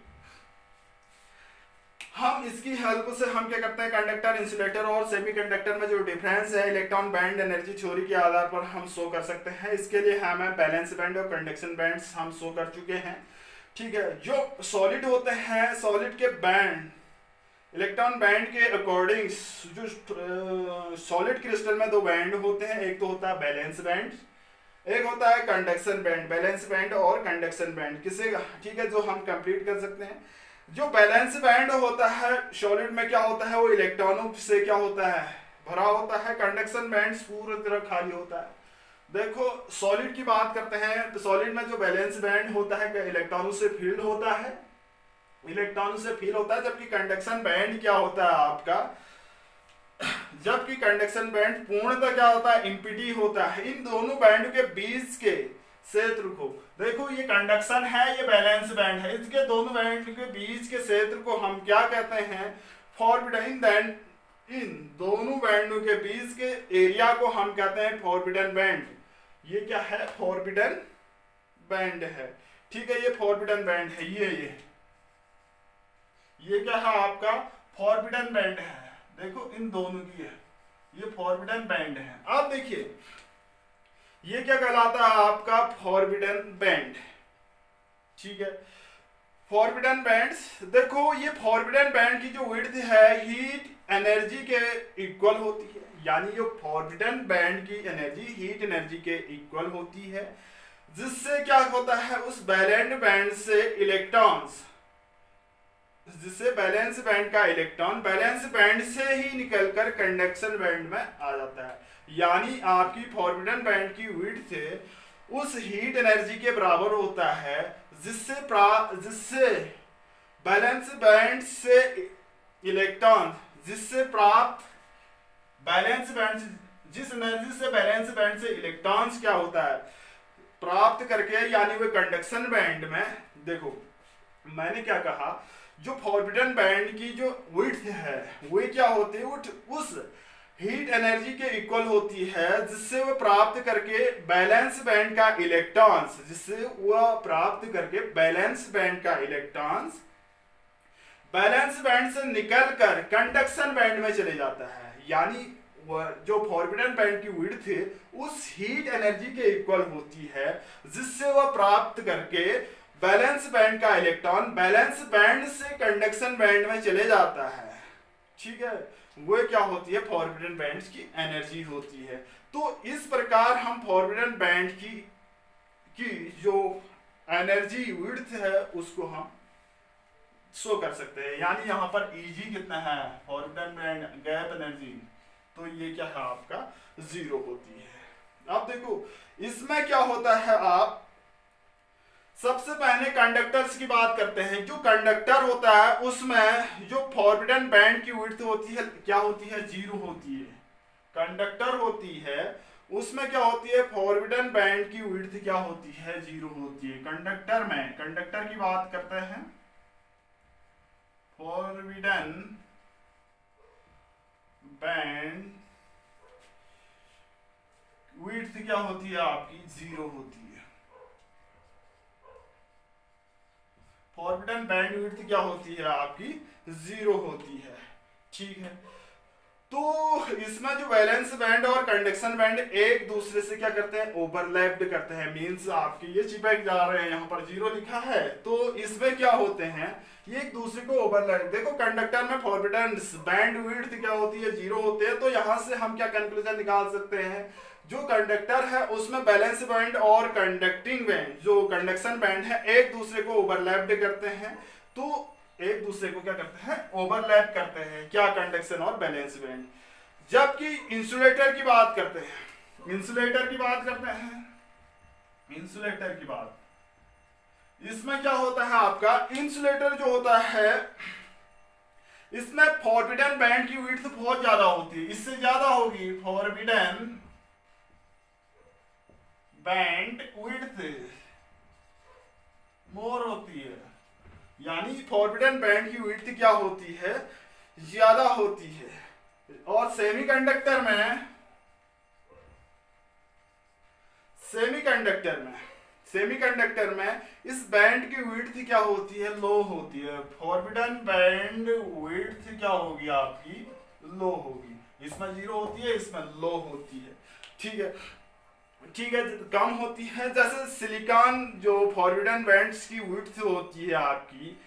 हम इसकी हेल्प से हम क्या करते हैं, कंडक्टर, इंसुलेटर और सेमीकंडक्टर में जो डिफरेंस है इलेक्ट्रॉन बैंड एनर्जी थ्योरी के आधार पर हम शो कर सकते हैं। इसके लिए हमें बैलेंस बैंड और कंडक्शन बैंड हम शो कर चुके हैं, ठीक है। जो सॉलिड होते हैं, सॉलिड के बैंड, इलेक्ट्रॉन बैंड के अकॉर्डिंग, जो सॉलिड क्रिस्टल में दो बैंड होते हैं, एक तो होता है बैलेंस बैंड, एक होता है कंडक्शन बैंड। बैलेंस बैंड और कंडक्शन बैंड किसे, ठीक है, जो हम कंप्लीट कर सकते हैं। जो बैलेंस बैंड होता है सॉलिड में क्या होता है, वो इलेक्ट्रॉनों से क्या होता है, भरा होता है। कंडक्शन बैंड पूरी तरह खाली होता है। देखो सॉलिड की बात करते हैं तो सॉलिड में जो बैलेंस बैंड होता है इलेक्ट्रॉनों से फील्ड होता है, इलेक्ट्रॉनों से फील होता है। जबकि कंडक्शन बैंड क्या होता है आपका, जबकि कंडक्शन बैंड पूर्णतः क्या होता है, इम्पिडी होता है। इन दोनों बैंड के बीच के क्षेत्र को देखो, ये कंडक्शन है, ये बैलेंस बैंड है, इसके दोनों बैंड के बीच के क्षेत्र को हम क्या कहते हैं, फॉरबिडन। इन दोनों बैंडों के बीच के एरिया को हम कहते हैं फॉरबिडन बैंड। ये क्या है, फॉरबिडन बैंड है, ठीक है। ये फॉरबिडन बैंड है, ये क्या है आपका, फॉरबिडन बैंड है। देखो इन दोनों की है, ये फॉरबिडन बैंड है। अब देखिए ये क्या कहलाता है आपका, फॉरबिडन बैंड, ठीक है। फॉरबिडन बैंड्स, देखो ये फॉरबिडन बैंड की जो विड्थ है हीट एनर्जी के इक्वल होती है, यानी जो फॉरबिडन बैंड की एनर्जी हीट एनर्जी के इक्वल होती है, जिससे क्या होता है, उस बैलेंस बैंड से इलेक्ट्रॉन्स, जिससे बैलेंस बैंड का इलेक्ट्रॉन बैलेंस बैंड से ही निकलकर कंडक्शन बैंड में आ जाता है। यानी आपकी फॉरबिडन बैंड की विड्थ उस हीट एनर्जी के बराबर होता है जिससे बैलेंस बैंड से इलेक्ट्रॉन, जिससे प्राप्त बैलेंस बैंड, जिस एनर्जी से बैलेंस बैंड से इलेक्ट्रॉन्स क्या होता है प्राप्त करके, यानी वे कंडक्शन बैंड में, देखो मैंने क्या कहा, जो फॉरबिडन बैंड की जो विड्थ है वो क्या होती है, उस हीट एनर्जी के इक्वल होती है जिससे वो प्राप्त करके बैलेंस बैंड का इलेक्ट्रॉन्स, जिससे वह प्राप्त करके बैलेंस बैंड का इलेक्ट्रॉन्स बैलेंस बैंड से निकलकर कंडक्शन बैंड में चले जाता है। यानी वह जो फॉरबिडन बैंड की विड्थ है उस हीट एनर्जी के इक्वल होती है जिससे वह प्राप्त करके बैलेंस बैंड का इलेक्ट्रॉन बैलेंस बैंड से कंडक्शन बैंड में चले जाता है, ठीक है। वो क्या होती है, फॉरबिडन बैंड की एनर्जी होती है। तो इस प्रकार हम फॉरबिडन बैंड की जो एनर्जी विड्थ है उसको हम शो कर सकते हैं। यानी यहाँ पर Eg कितना है, फॉरबिडन बैंड गैप एनर्जी, तो ये क्या है आपका 0 होती है। अब देखो इसमें क्या होता है, आप सबसे पहले कंडक्टर्स की बात करते हैं। जो कंडक्टर होता है उसमें जो फॉरबिडन बैंड की विड्थ होती है क्या होती है, 0 होती है। कंडक्टर होती है उसमें क्या होती है, फॉरबिडन बैंड की विड्थ क्या होती है, 0 होती है। कंडक्टर में, कंडक्टर की बात करते हैं, फॉरबिडन बैंड विड्थ क्या होती है आपकी, 0 होती है। फॉरबिडन बैंड विड्थ क्या होती है आपकी, 0 होती है, ठीक है। तो इसमें जो बैलेंस बैंड और कंडक्शन बैंड एक दूसरे से क्या करते हैं, ओवरलैप्ड करते हैं। मींस आपके ये चिपक जा रहे हैं, यहाँ पर 0 लिखा है तो इसमें क्या होते हैं, ये एक दूसरे को ओवरलैप। देखो कंडक्टर में फॉरबिडन बैंड विड्थ क्या होती है, 0 होते हैं। तो यहाँ से हम क्या कंक्लूजन निकाल सकते हैं, जो कंडक्टर है उसमें बैलेंस बैंड और कंडक्टिंग बैंड, जो कंडक्शन बैंड है, एक दूसरे को ओवरलैप्ड करते हैं। तो एक दूसरे को क्या करते हैं, ओवरलैप करते हैं, क्या, कंडक्शन और बैलेंस बैंड। जबकि इंसुलेटर की बात करते हैं, इंसुलेटर की बात करते हैं, इंसुलेटर की बात, इसमें क्या होता है आपका, इंसुलेटर जो होता है इसमें फॉरबिडन बैंड की विड्थ बहुत ज्यादा होती है, इससे ज्यादा होगी फॉरबिडन बैंड विड्थ मोर होती है, यानी फॉरबिडन बैंड की विड्थ क्या होती है, ज्यादा होती है। और सेमीकंडक्टर में सेमीकंडक्टर में इस बैंड की विड्थ क्या होती है, लो होती है। फॉरबिडन बैंड विड्थ क्या होगी आपकी, लो होगी, इसमें 0 होती है, इसमें लो होती है। ठीक है, ठीक है, कम होती है। जैसे सिलिकॉन जो फॉरबिडन बैंड्स की विड्थ होती है आपकी,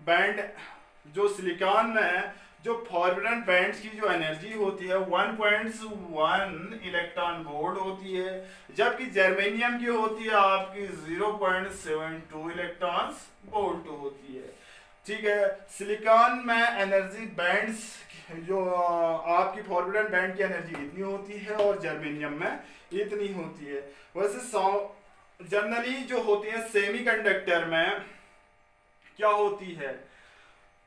बैंड जो सिलिकॉन में जो फॉरबिडन बैंड्स की जो एनर्जी होती है 1.1 इलेक्ट्रॉन वोल्ट होती है, जबकि जर्मेनियम की होती है आपकी 0.72 इलेक्ट्रॉन वोल्ट होती है। ठीक है, सिलिकॉन में एनर्जी बैंड्स जो आपकी फॉरबिडन बैंड की एनर्जी इतनी होती है और जर्मेनियम में इतनी होती है। वैसे जनरली जो होती है सेमीकंडक्टर में क्या होती है,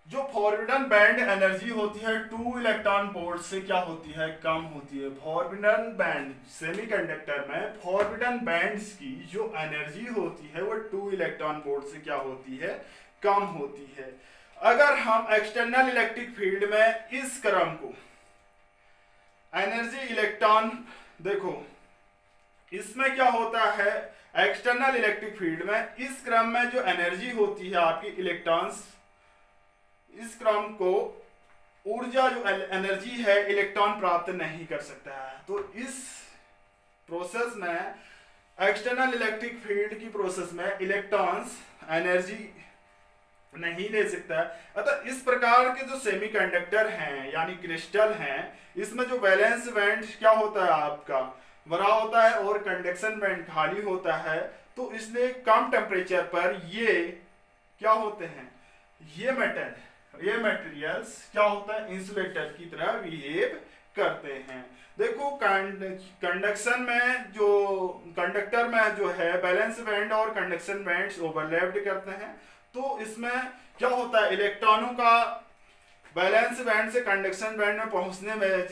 जो फॉरबिडन बैंड एनर्जी होती है 2 इलेक्ट्रॉन वोल्ट से क्या होती है, कम होती है। फॉरबिडन बैंड सेमीकंडक्टर में फॉरबिडन बैंड्स की जो एनर्जी होती है वो 2 इलेक्ट्रॉन वोल्ट से क्या होती है, कम होती है। अगर हम एक्सटर्नल इलेक्ट्रिक फील्ड में इस क्रम को एनर्जी इलेक्ट्रॉन देखो, इसमें क्या होता है, एक्सटर्नल इलेक्ट्रिक फील्ड में इस क्रम में जो एनर्जी होती है आपकी इलेक्ट्रॉन्स, इस क्रम को ऊर्जा जो एनर्जी है इलेक्ट्रॉन प्राप्त नहीं कर सकता है। तो इस प्रोसेस में, एक्सटर्नल इलेक्ट्रिक फील्ड की प्रोसेस में इलेक्ट्रॉन्स एनर्जी नहीं ले सकता है। अतः इस प्रकार के जो सेमीकंडक्टर हैं यानी क्रिस्टल हैं, इसमें जो वैलेंस बैंड क्या होता है आपका, भरा होता है और कंडक्शन बैंड खाली होता है। तो इसलिए कम टेम्परेचर पर ये क्या होते हैं, ये मटेरियल्स क्या होता है, इंसुलेटर की तरह बिहेव करते हैं। देखो कंडक्शन में जो कंडक्टर में जो है बैलेंस बैंड और कंडक्शन बैंड्स ओवरलैप्ड करते हैं। तो इसमें क्या होता है, इलेक्ट्रॉनों का बैलेंस बैंड से कंडक्शन बैंड में पहुंचने में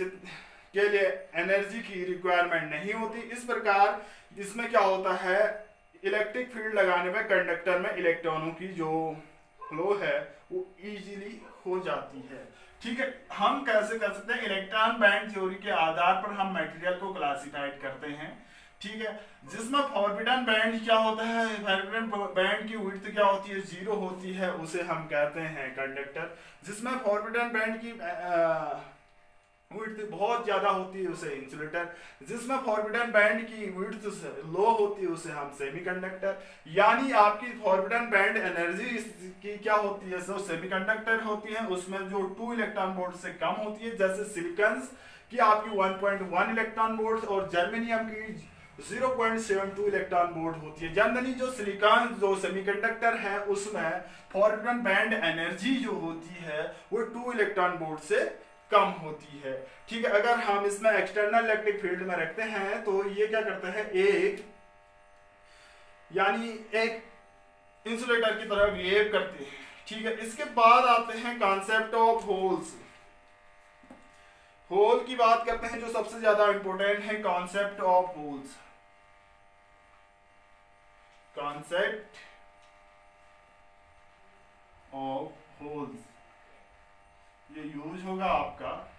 के लिए एनर्जी की रिक्वायरमेंट नहीं होती। इस प्रकार इसमें क्या होता है, इलेक्ट्रिक फील्ड लगाने में कंडक्टर में इलेक्ट्रॉनों की जो फ्लो है वो इजीली हो जाती है। ठीक है, हम कैसे कर सकते हैं, इलेक्ट्रॉन बैंड थ्योरी के आधार पर हम मटेरियल को क्लासिफाइड करते हैं। ठीक है, जिसमें फॉरबिडन बैंड क्या होता है, फॉरबिडन बैंड की विड्थ क्या होती है, 0 होती है, उसे हम कहते हैं कंडक्टर। जिसमें फॉरबिडन बैंड की विड्थ बहुत ज्यादा होती है उसे इंसुलेटर। जिसमें फॉरबिडन बैंड की विड्थ लो होती है उसे हम सेमीकंडक्टर। यानी आपकी फॉरबिडन बैंड एनर्जी की क्या होती है, जो सेमीकंडक्टर होती है उसमें जो 2 इलेक्ट्रॉन वोल्ट से कम होती है। जैसे सिलिकॉन की आपकी 1.1 इलेक्ट्रॉन वोल्ट और जर्मेनियम की 0.72 इलेक्ट्रॉन वोल्ट होती है। जनरली जो सिलिकॉन जो सेमीकंडक्टर है उसमें फॉरबिडन बैंड एनर्जी जो होती है वो 2 इलेक्ट्रॉन वोल्ट से कम होती है। ठीक है, अगर हम इसमें एक्सटर्नल इलेक्ट्रिक फील्ड में रखते हैं तो ये क्या करता है, एक इंसुलेटर की तरह बिहेव करते हैं। ठीक है, इसके बाद आते हैं कॉन्सेप्ट ऑफ होल्स। होल की बात करते हैं, जो सबसे ज्यादा इंपॉर्टेंट है concept of holes. Concept of holes ये यूज होगा आपका।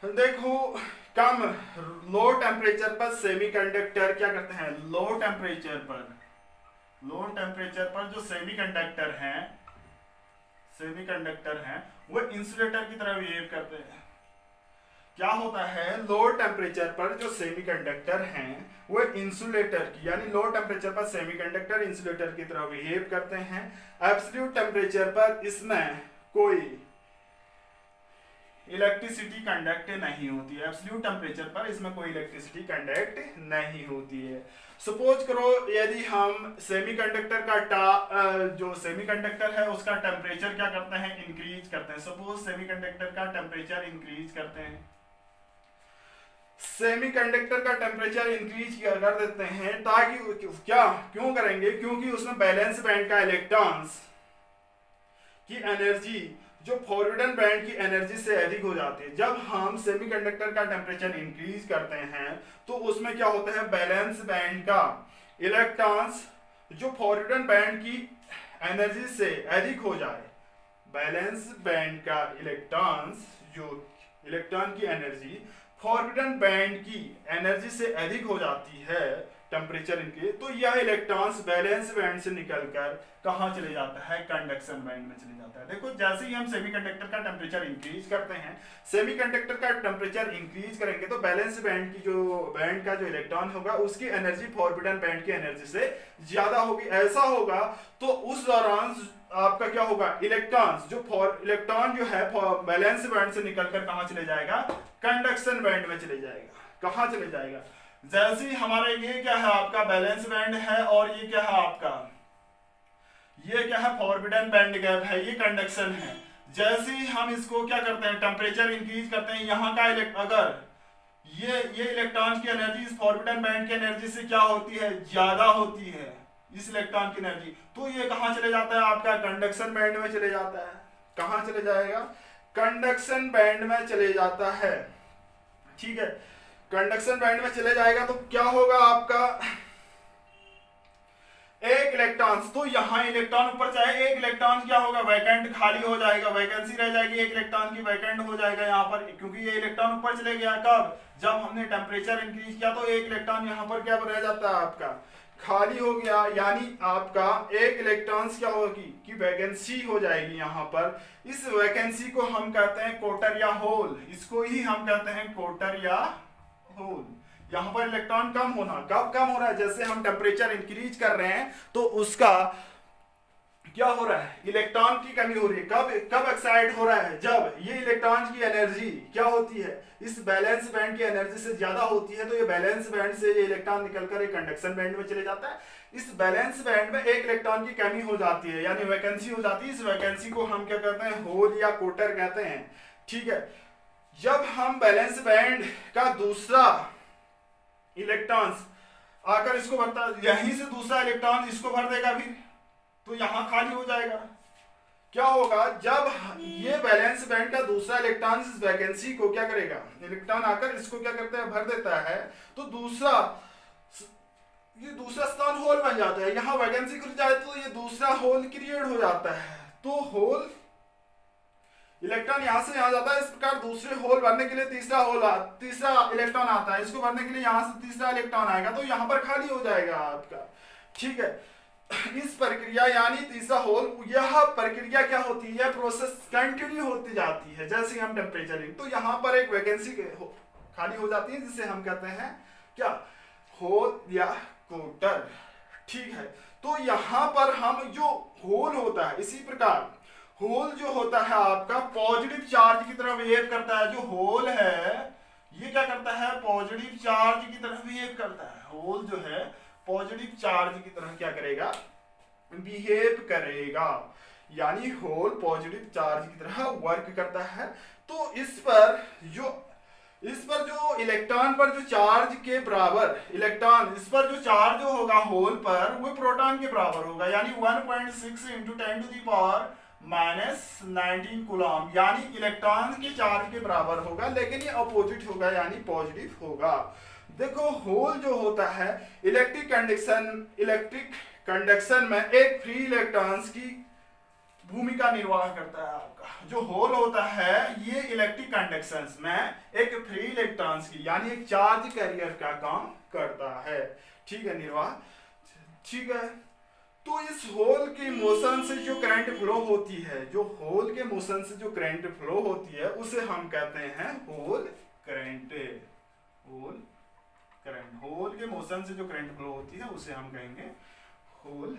देखो कम लो टेम्परेचर पर सेमीकंडक्टर क्या करते हैं, लो टेम्परेचर पर जो सेमीकंडक्टर हैं वो इंसुलेटर की तरह बिहेव करते हैं। क्या होता है, लो टेम्परेचर पर जो सेमीकंडक्टर हैं वो इंसुलेटर की, यानी लो टेम्परेचर पर सेमीकंडक्टर इंसुलेटर की तरह बिहेव करते हैं। एब्सोल्यूट टेम्परेचर पर इसमें कोई इलेक्ट्रिसिटी कंडक्ट नहीं होती है, एब्सोल्यूट टेम्परेचर पर इसमें कोई इलेक्ट्रिसिटी कंडक्ट नहीं होती है। सपोज करो यदि हम सेमीकंडक्टर का जो सेमीकंडक्टर है उसका टेम्परेचर क्या करते हैं, इंक्रीज करते हैं। सपोज सेमीकंडक्टर का टेम्परेचर इंक्रीज करते हैं, सेमीकंडक्टर का टेम्परेचर इंक्रीज कर देते हैं, ताकि क्या क्यों करेंगे, क्योंकि उसमें बैलेंस बैंड का इलेक्ट्रॉन्स की एनर्जी जो फॉरवर्डन बैंड की एनर्जी से अधिक हो जाती है। जब हम सेमीकंडक्टर का टेम्परेचर इंक्रीज करते हैं तो उसमें क्या होता है, बैलेंस बैंड का इलेक्ट्रॉन्स जो फॉरवर्डन बैंड की एनर्जी से अधिक हो जाए, बैलेंस बैंड का इलेक्ट्रॉन्स जो इलेक्ट्रॉन की एनर्जी फॉरवर्डन बैंड की एनर्जी से अधिक हो जाती है टेम्परेचर इनके, तो यह इलेक्ट्रॉन्स बैलेंस बैंड से निकलकर कहाँ चले जाता है, कंडक्शन बैंड में चले जाता है। देखो जैसे ही हम सेमीकंडक्टर का टेम्परेचर इंक्रीज करते हैं, सेमीकंडक्टर का टेम्परेचर इंक्रीज करेंगे तो बैलेंस बैंड की जो बैंड का जो इलेक्ट्रॉन होगा उसकी एनर्जी फॉरवर्डन बैंड की एनर्जी से ज्यादा होगी। ऐसा होगा तो उस दौरान आपका क्या होगा, इलेक्ट्रॉन जो है बैलेंस बैंड से निकलकर कहाँ चले जाएगा, कंडक्शन बैंड में चले जाएगा। कहाँ चले जाएगा, जैसे ही हमारा ये क्या है आपका बैलेंस बैंड है और ये क्या है आपका, ये क्या है फॉरवर्डन बैंड गैप है, ये कंडक्शन है। जैसे ही हम इसको क्या करते हैं, टेम्परेचर इंक्रीज करते हैं, यहाँ का अगर ये इलेक्ट्रॉन की एनर्जी इस फॉरवर्डन बैंड की एनर्जी से क्या होती है, ज्यादा होती है इस इलेक्ट्रॉन की एनर्जी, तो ये कहाँ चले जाता है आपका, कंडक्शन बैंड में चले जाता है। कहाँ चले जाएगा, कंडक्शन बैंड में चले जाता है। ठीक है, कंडक्शन बैंड में चले जाएगा तो क्या होगा आपका, एक इलेक्ट्रॉन, तो यहाँ इलेक्ट्रॉन ऊपर चाहे एक इलेक्ट्रॉन क्या होगा, वैकेंट खाली हो जाएगा, वैकेंसी रह जाएगी, एक इलेक्ट्रॉन की वैकेंट हो जाएगा यहाँ पर, क्योंकि ये इलेक्ट्रॉन ऊपर चले गया। कब, जब हमने टेम्परेचर इंक्रीज किया तो एक इलेक्ट्रॉन यहाँ पर क्या रह जाता है आपका, खाली हो गया, यानी आपका एक इलेक्ट्रॉन क्या होगी कि वैकेंसी हो जाएगी यहाँ पर। इस वैकेंसी को हम कहते हैं कोटर या होल, इसको ही हम कहते हैं कोटर या होल। यहाँ पर इलेक्ट्रॉन कम होना, कब कम हो रहा है, जैसे हम टेम्परेचर इंक्रीज कर रहे हैं तो उसका क्या हो रहा है, इलेक्ट्रॉन की कमी हो रही है। कब एक्साइट हो रहा है, जब ये इलेक्ट्रॉन की एनर्जी क्या होती है, इस बैलेंस बैंड की एनर्जी से ज्यादा होती है, तो ये बैलेंस बैंड से ये इलेक्ट्रॉन निकलकर एक कंडक्शन बैंड में चले जाता है। इस बैलेंस बैंड में एक इलेक्ट्रॉन की कमी हो जाती है, यानी वैकेंसी हो जाती है। इस वैकेंसी को हम क्या कहते हैं, होल या कोटर कहते हैं। ठीक है, जब हम बैलेंस बैंड का दूसरा इलेक्ट्रॉन आकर इसको भरता, यहीं से दूसरा इलेक्ट्रॉन इसको भर देगा फिर, तो यहां खाली हो जाएगा। क्या होगा, जब ये बैलेंस बैंड का दूसरा इलेक्ट्रॉन इस वैकेंसी को क्या करेगा, इलेक्ट्रॉन आकर इसको क्या करता है, भर देता है, तो ये दूसरा स्थान होल बन जाता है। यहाँ वैकेंसी खुल जाए तो ये दूसरा होल क्रिएट हो जाता है, तो होल इलेक्ट्रॉन यहां से यहां जाता है। इस प्रकार दूसरे होल भरने के लिए तीसरा इलेक्ट्रॉन आता है, इसको भरने के लिए यहां से तीसरा इलेक्ट्रॉन आएगा, तो यहां पर खाली हो जाएगा आपका। ठीक है, इस प्रक्रिया यानी तीसरा होल, यह प्रक्रिया क्या होती है, यह प्रोसेस कंटिन्यू होती जाती है जैसे हम टेम्परेचर, तो यहाँ पर एक वैकेंसी खाली हो जाती है, जिसे हम कहते हैं क्या, होल या कोटर। ठीक है, तो यहाँ पर हम जो होल होता है, इसी प्रकार होल जो होता है आपका पॉजिटिव चार्ज की तरह बिहेव करता है। जो होल है ये क्या करता है, पॉजिटिव चार्ज की तरह बिहेव करता है। होल जो है पॉजिटिव चार्ज की तरह क्या करेगा, बिहेव करेगा, यानी होल पॉजिटिव चार्ज की तरह वर्क करता है। तो इस पर जो इलेक्ट्रॉन पर जो चार्ज के बराबर इलेक्ट्रॉन, इस पर जो चार्ज होगा होल पर, वो प्रोटॉन के बराबर होगा, यानी 1.6 × 10⁻⁻19 कूलम, यानी इलेक्ट्रॉन के चार्ज के बराबर होगा, लेकिन ये अपोजिट होगा यानी पॉजिटिव होगा। देखो होल जो होता है इलेक्ट्रिक कंडक्शन में एक फ्री इलेक्ट्रॉन्स की भूमिका निर्वाह करता है आपका। जो होल होता है ये इलेक्ट्रिक कंडक्शन में एक फ्री इलेक्ट्रॉन्स की यानी एक चार्ज कैरियर का काम करता है। ठीक है, निर्वाह। ठीक है, तो इस होल की मोशन से जो करंट फ्लो होती है, जो होल के मोशन से जो करंट फ्लो होती है, उसे हम कहते हैं होल करंट। होल के मोशन से जो करंट फ्लो होती है उसे हम कहेंगे होल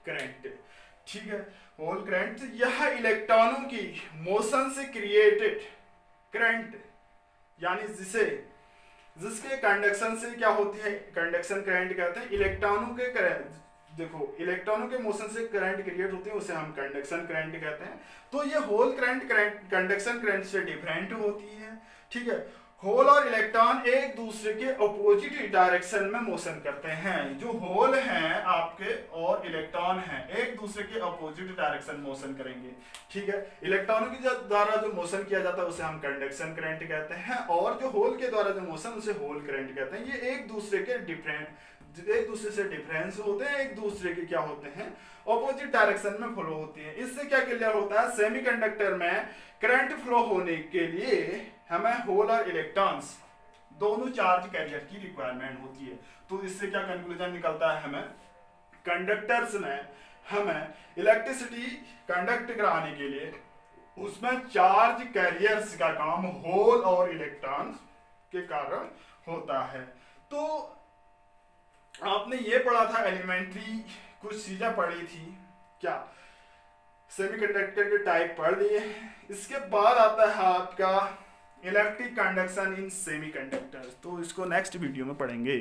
करंट। ठीक है, होल करंट यह इलेक्ट्रॉनों की मोशन से क्रिएटेड करंट, यानी जिसके कंडक्शन से क्या होती है, कंडक्शन करंट कहते हैं। इलेक्ट्रॉनों के करंट, देखो इलेक्ट्रॉनों के मोशन से करंट क्रिएट होते हैं, उसे हम कंडक्शन करंट कहते हैं। तो ये होल करंट कंडक्शन करंट से डिफरेंट होती है, ठीक है। होल और इलेक्ट्रॉन एक दूसरे के अपोजिट डायरेक्शन में मोशन करते हैं। जो होल हैं आपके और इलेक्ट्रॉन हैं एक दूसरे के अपोजिट डायरेक्शन मोशन करेंगे, ठीक है। इलेक्ट्रॉनों के द्वारा जो मोशन किया जाता है उसे हम कंडक्शन करंट कहते हैं, और जो होल के द्वारा जो मोशन उसे होल करंट कहते हैं। ये एक दूसरे से डिफरेंस होते हैं, एक दूसरे के क्या होते हैं, ऑपोजिट डायरेक्शन में फ्लो होती है। इससे क्या क्लियर होता है, सेमीकंडक्टर में करंट फ्लो होने के लिए हमें होल और इलेक्ट्रॉन्स दोनों चार्ज कैरियर की रिक्वायरमेंट होती है। तो इससे क्या कंक्लूजन निकलता है, हमें कंडक्टर्स में हमें इलेक्ट्रिसिटी कंडक्ट कराने के लिए उसमें चार्ज कैरियर्स का काम होल और इलेक्ट्रॉन्स के कारण होता है। तो आपने ये पढ़ा था एलिमेंट्री, कुछ चीजें पढ़ी थी क्या, सेमीकंडक्टर के टाइप पढ़ लिए। इसके बाद आता है आपका इलेक्ट्रिक कंडक्शन इन सेमीकंडक्टर्स, तो इसको नेक्स्ट वीडियो में पढ़ेंगे।